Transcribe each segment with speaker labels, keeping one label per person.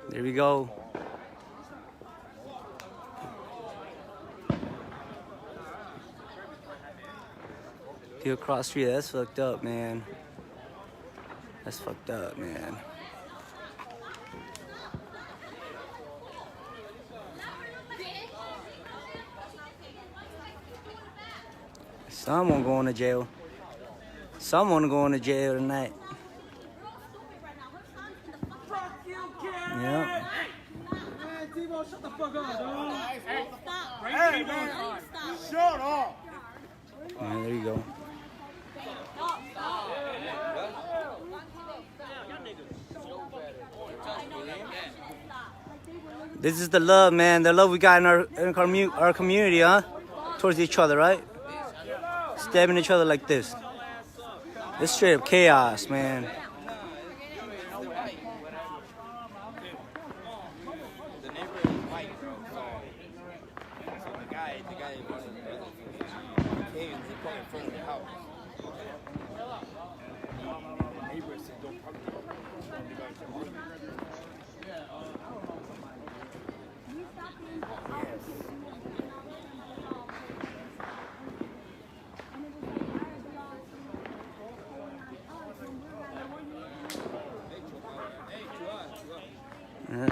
Speaker 1: There we go. Here across the street, that's fucked up, man. That's fucked up, man. Someone going to jail. Someone going to jail tonight. Yeah.
Speaker 2: Shut the fuck up, dog.
Speaker 3: Hey, stop.
Speaker 2: Hey, man. Shut up.
Speaker 1: Yeah, there you go. This is the love, man. The love we got in our community, huh? Towards each other, right? Stabbing each other like this. It's straight up chaos, man. Yeah.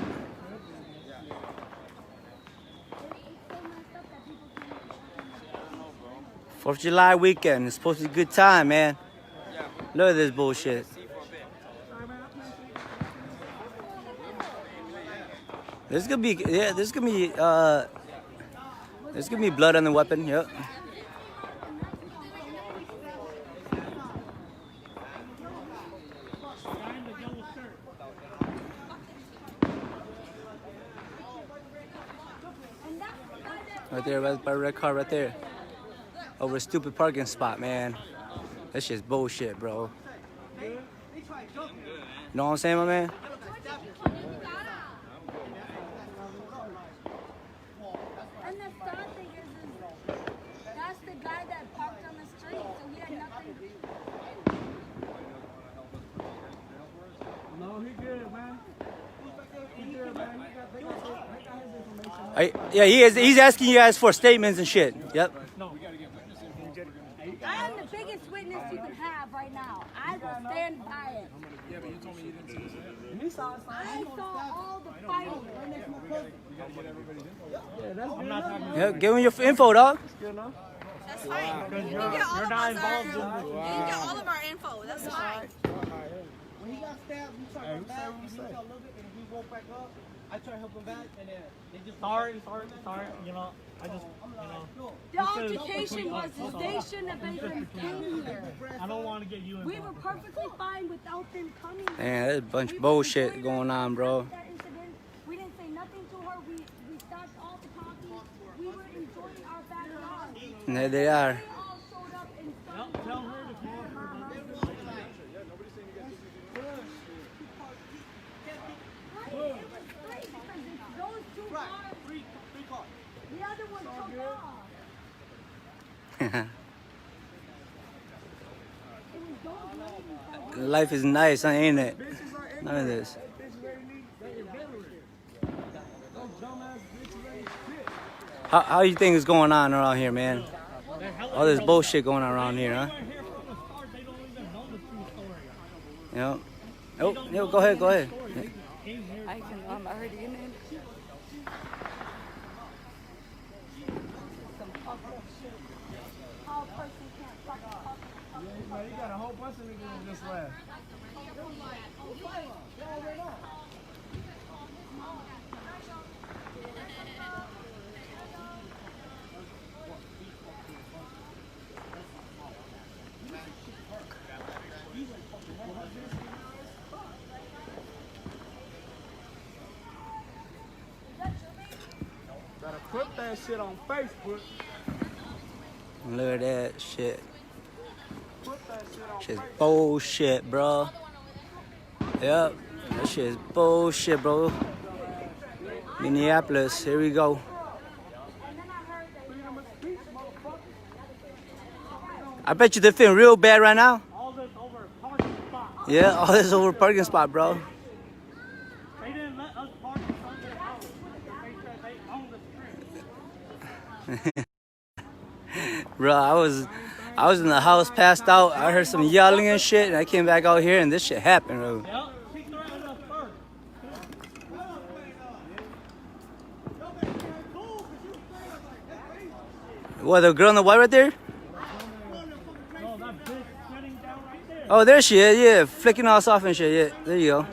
Speaker 1: 4th of July weekend. It's supposed to be a good time, man. Look at this bullshit. There's gonna be, yeah, there's gonna be blood on the weapon. Yep. Right there, right by the red car, right there. Over a stupid parking spot, man. That shit's bullshit, bro. You know what I'm saying, my man?
Speaker 3: And the sad thing is that's the guy that parked on the street, so he had nothing.
Speaker 2: No, he good, man. He good, man. They got his information.
Speaker 1: Yeah, he is. He's asking you guys for statements and shit. Yep.
Speaker 2: No, we gotta get witnesses.
Speaker 3: I am the biggest witness you can have right now. I will stand by it.
Speaker 2: Yeah, but you told me you didn't see this. And he saw it.
Speaker 3: I saw all the fighting.
Speaker 2: Yeah, that's good enough.
Speaker 1: Yeah, give him your info, dog.
Speaker 2: Good enough.
Speaker 4: That's fine. You can get all of us our, you can get all of our info. That's fine.
Speaker 5: When he got stabbed, we tried to come back, he fell a little bit, and he woke back up. I tried to help him back, and then they just...
Speaker 6: Sorry. You know, I just,
Speaker 3: The altercation was they shouldn't have even came here.
Speaker 6: I don't want to get you
Speaker 3: We
Speaker 6: involved.
Speaker 3: were perfectly fine without them coming.
Speaker 1: Man, there's a bunch of bullshit going on, bro.
Speaker 3: That incident, we didn't say nothing to her. We stopped all the talking. We were enjoying our backyard.
Speaker 1: And there they are.
Speaker 3: They all showed up and started.
Speaker 6: Tell her to call her.
Speaker 3: Those two cars,
Speaker 5: Three cars.
Speaker 3: the other one took off.
Speaker 1: Life is nice, ain't it? None of this. How you think is going on around here, man? All this bullshit going on around here, huh? Yep. Oh, yeah, go ahead.
Speaker 7: I can, I'm already in it.
Speaker 2: Man, you got a whole bunch of niggas in this lab. Gotta put that shit on Facebook.
Speaker 1: Look at that shit.
Speaker 2: Put that shit on
Speaker 1: Shit's bullshit, bro. Yep, that shit is bullshit, bro. Minneapolis, here we go. I bet you they're feeling real bad right now.
Speaker 6: All this over a parking spot.
Speaker 1: Yeah, all this over a parking spot, bro. Bro, I was in the house, passed out. I heard some yelling and shit, and I came back out here, and this shit happened, bro. What, the girl in the white right there? Oh, there she is, yeah, flicking us off and shit, yeah. There you go.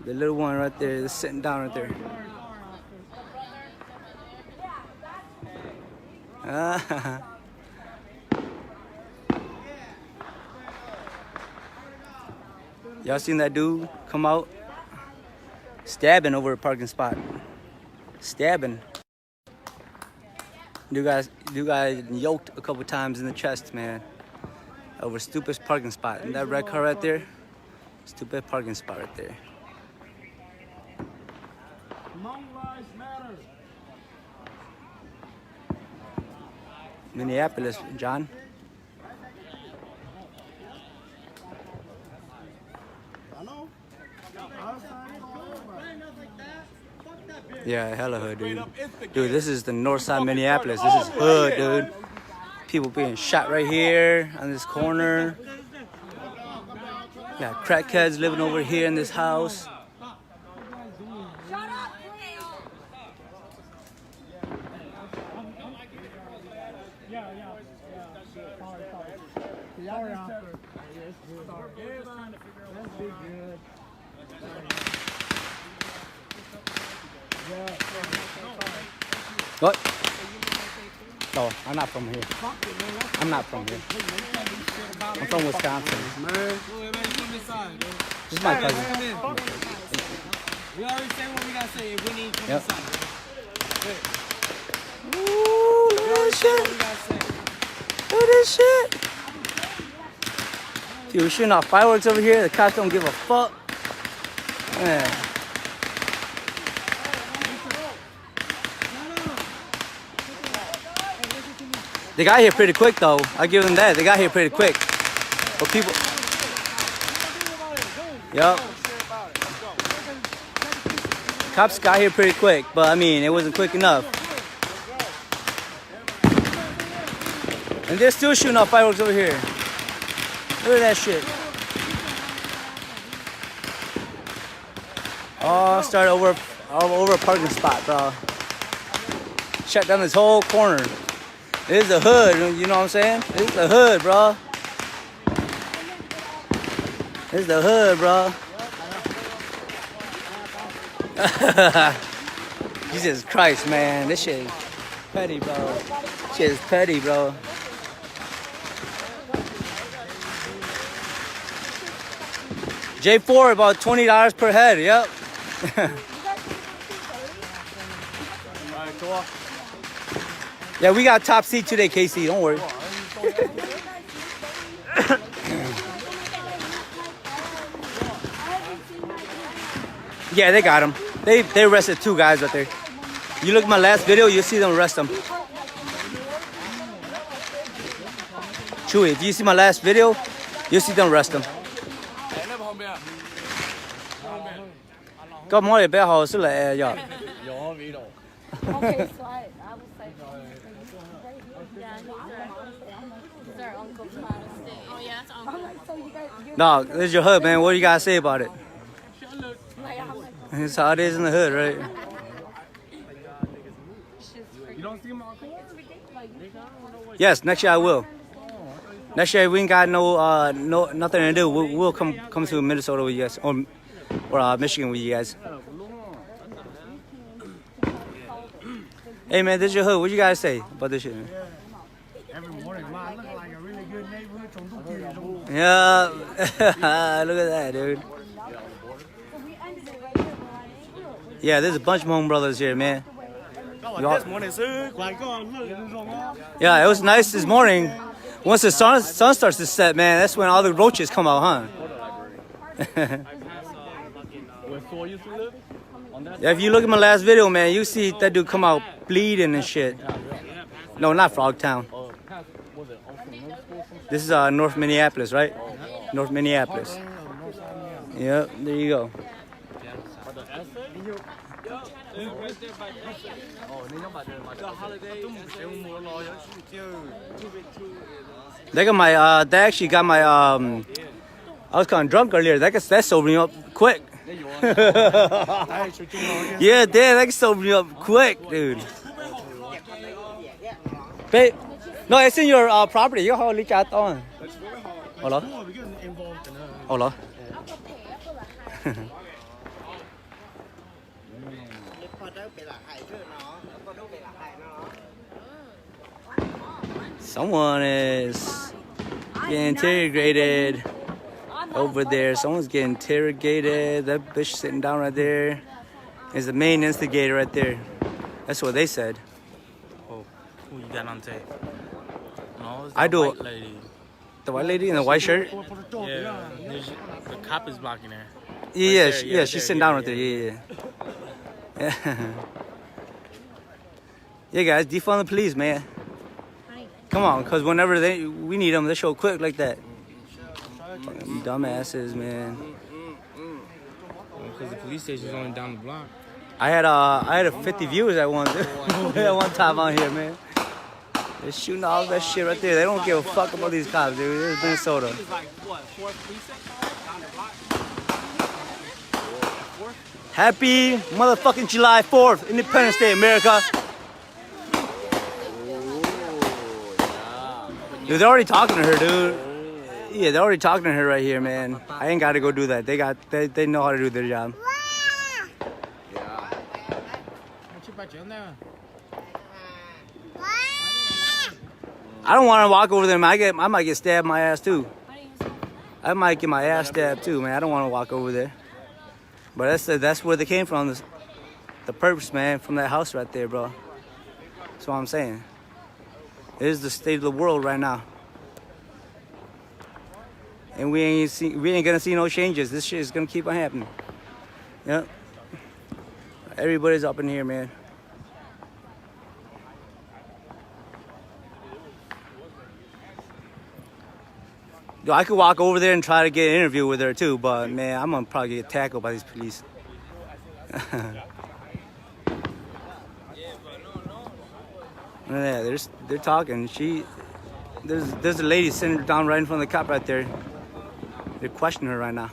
Speaker 1: The little one right there, is sitting down right there. Y'all seen that dude come out stabbing over a parking spot? Stabbing. Dude got yoked a couple times in the chest, man. Over stupid parking spot. And that red car right there, stupid parking spot right there.
Speaker 2: Hmong lives matter.
Speaker 1: Minneapolis, John.
Speaker 2: I know.
Speaker 1: Yeah, hella hood, dude. Dude, this is the north side of Minneapolis. This is hood, dude. People being shot right here on this corner. Got crackheads living over here in this house. What? No, I'm not from here. I'm not from here. I'm from Wisconsin. This is my cousin.
Speaker 5: We already say what we gotta say if we need to come inside.
Speaker 1: Ooh, look at that shit. Look at this shit. Dude, we're shooting off fireworks over here. The cops don't give a fuck. Man. They got here pretty quick, though. I give them that. They got here pretty quick. But people. Yup. Cops got here pretty quick, but I mean, it wasn't quick enough. And they're still shooting off fireworks over here. Look at that shit. Oh, started over a parking spot, bro. Shut down this whole corner. This is the hood, you know what I'm saying? This is the hood, bro. This is the hood, bro. Jesus Christ, man. This shit is petty, bro. This shit is petty, bro. J4, about $20 per head, yep. Yeah, we got top seat today, KC. Don't worry. Yeah, they got him. They arrested 2 guys right there. You look at my last video, you'll see them arrest them. Chewy, if you see my last video, you'll see them arrest them. 咁我哋比較好識嚟呀。
Speaker 7: Okay, so I will say, yeah, he's our uncle from out of state. Oh, yeah, that's uncle. So you guys,
Speaker 1: No, this is your hood, man. What do you gotta say about it?
Speaker 7: like,
Speaker 1: That's how it is in the hood, right?
Speaker 2: You don't see him on court?
Speaker 1: Yes, next year I will. Next year we ain't got nothing to do. We'll come to Minnesota with you guys, or Michigan with you guys. Hey man, this is your hood. What you guys say about this shit, man?
Speaker 2: Every morning, man, I look like a really good neighborhood.
Speaker 1: Yeah, look at that, dude. Yeah, there's a bunch of Hmong brothers here, man. Yeah, it was nice this morning. Once the sun starts to set, man, that's when all the roaches come out, huh? Yeah, if you look at my last video, man, you see that dude come out bleeding and shit. No, not Frogtown. This is North Minneapolis, right? North Minneapolis. Yep, there you go. They got my they actually got my I was kind of drunk earlier. That sobered me up quick. Yeah, damn, that can sober me up quick, dude. Babe, no, it's in your property. You hold it on. Hello. Hello. Someone is getting interrogated over there. Someone's getting interrogated. That bitch sitting down right there is the main instigator right there. That's what they said.
Speaker 6: Oh, who you got on tape? No, it's
Speaker 1: I do.
Speaker 6: White lady.
Speaker 1: The white lady in the white shirt?
Speaker 6: Yeah, the cop is blocking her.
Speaker 1: Yeah,
Speaker 6: Right there,
Speaker 1: she's sitting down right there. Yeah. Yeah, guys, defund the police, man. Come on, because whenever we need them, they show quick like that. Fucking dumbasses, man.
Speaker 6: Because the police station's only down the block.
Speaker 1: I had 50 viewers at one time on here, man. They're shooting all that shit right there. They don't give a fuck about these cops, dude. This is Minnesota. Happy motherfucking July 4th, Independence Day, America. Dude, they're already talking to her, dude. Yeah, they're already talking to her right here, man. I ain't got to go do that. They know how to do their job. I don't want to walk over there, man. I might get stabbed in my ass too. I might get my ass stabbed too, man. I don't want to walk over there. But that's where they came from. The purpose, man, from that house right there, bro. That's what I'm saying. It is the state of the world right now. And we ain't gonna see no changes. This shit is gonna keep on happening. Yep. Everybody's up in here, man. Yo, I could walk over there and try to get an interview with her too, but man, I'm gonna probably get tackled by these police. Yeah, they're talking. There's a lady sitting down right in front of the cop right there. They're questioning her right now.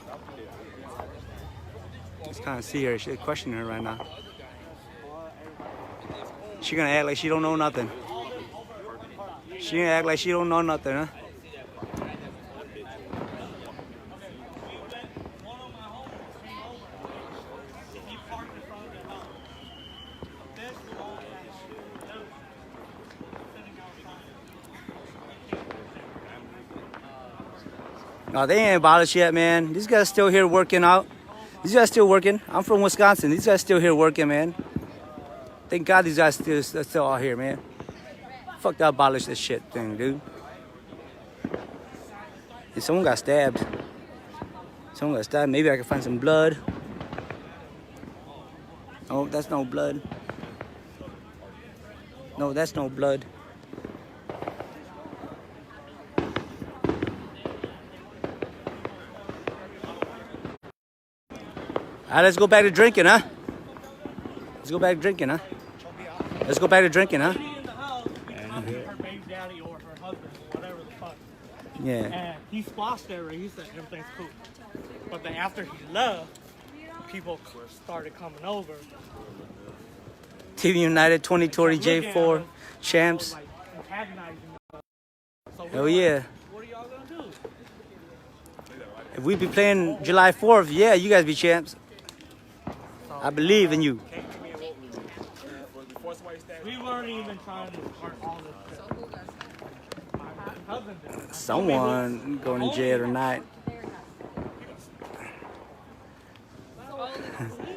Speaker 1: Just kind of see her. They're questioning her right now. She gonna act like she don't know nothing. She gonna act like she don't know nothing, huh? No, they ain't abolished yet, man. These guys still here working out. These guys still working. I'm from Wisconsin. These guys still here working, man. Thank God these guys still out here, man. Fuck that abolish this shit thing, dude. If someone got stabbed. Someone got stabbed. Maybe I can find some blood. Oh, that's no blood. No, that's no blood. All right, let's go back to drinking, huh? Let's go back to drinking, huh? Let's go back to drinking, huh?
Speaker 6: Her baby daddy or her husband, whatever the fuck.
Speaker 1: Yeah.
Speaker 6: And he squashed there, right? He said everything's cool. But then after he left, people started coming over.
Speaker 1: Team United 2020 J4 champs.
Speaker 6: Like, antagonizing them. So
Speaker 1: Hell yeah.
Speaker 6: What are y'all gonna do?
Speaker 1: If we be playing July 4th, yeah, you guys be champs. I believe in you.
Speaker 6: We weren't even trying to start all this shit. My cousin did.
Speaker 1: Someone going to jail tonight.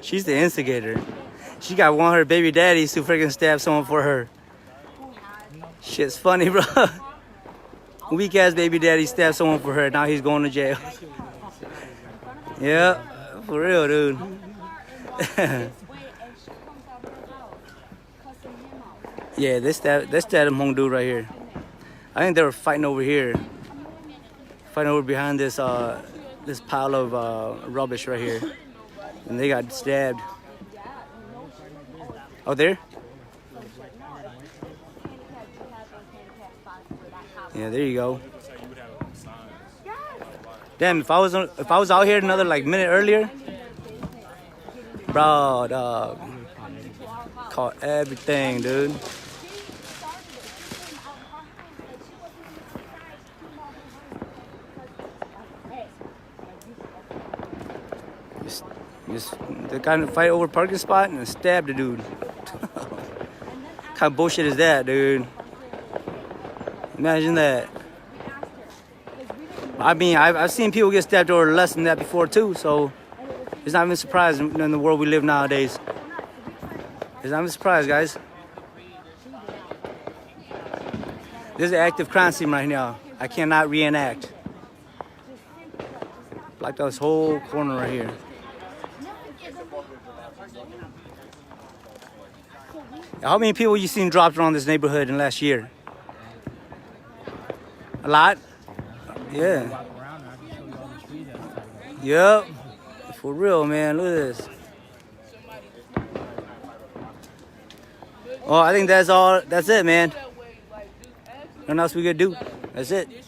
Speaker 1: She's the instigator. She got one of her baby daddies who freaking stabbed someone for her. Shit's funny, bro. Weak ass baby daddy stabbed someone for her. Now he's going to jail. Yeah, for real, dude. Yeah, that's that Hmong dude right here. I think they were fighting over here. Fighting over behind this this pile of rubbish right here. And they got stabbed. Oh, there? Yeah, there you go. Damn, if I was out here another like minute earlier, bro, dog, caught everything, dude. Just they got in a fight over a parking spot and stabbed the dude. What kind of bullshit is that, dude? Imagine that. I mean, I've seen people get stabbed over less than that before too, so it's not even surprising in the world we live nowadays. It's not even surprised, guys. This is an active crime scene right now. I cannot reenact. Like this whole corner right here. How many people you seen dropped around this neighborhood in last year? A lot? Yeah. Yep. For real, man. Look at this. Oh, I think that's all. That's it, man. Nothing else we could do. That's it.